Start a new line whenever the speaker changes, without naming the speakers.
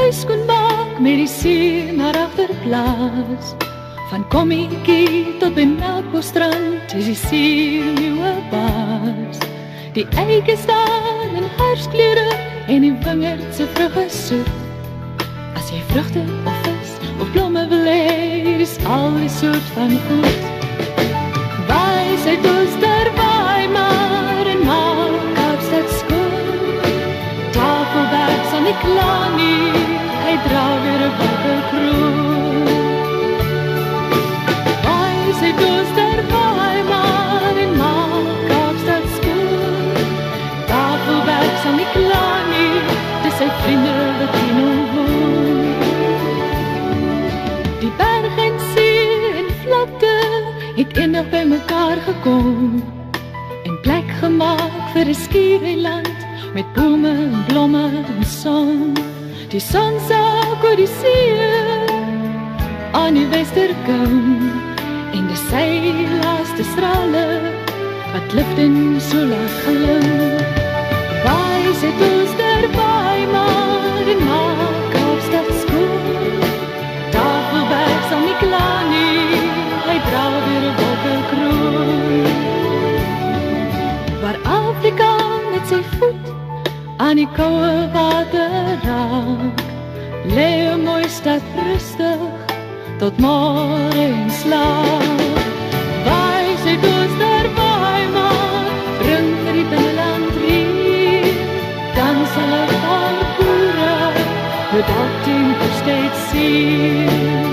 huis skoon maak met die see naar agterplaas. Van Kommetjie tot by Melkbosstrand is die see nieuwe baas. Die eike staan in herfskleure en die wingerd se vrugge soet. As jy vrugte of vis of blomme wil hê, dis al die soort van goed. Wysheid Osterbaai maar en maak Kaapstad skoon. Tafelberg sal nie kla nie, hy dra weer 'n wakkerkroon. Wysheid Osterbaai maar en maak Kaapstad skoon. Tafelberg sal nie kla nie, dis sy vriende wat in hom woon. Die berg en see en vlakte het eendag by mekaar gekom en plek gemaak vir 'n skiereiland met bome en blomme en son. Die son sak oor die see aan die westerkant en die sy laaste strale wat lift en so laat glim. Wysheid Osterbaai maar en maak Kaapstad skoon. Tafelberg sal nie kla nie, hy dra weer 'n wakkerkroon. Waar Afrika met sy voet aan die koue water raak, lê 'n mooi stad rustig tot môre en slaap. Wysheid Osterbaai maar bring vir die binneland weer, dan sal ek al boere met al 10 steeds sien.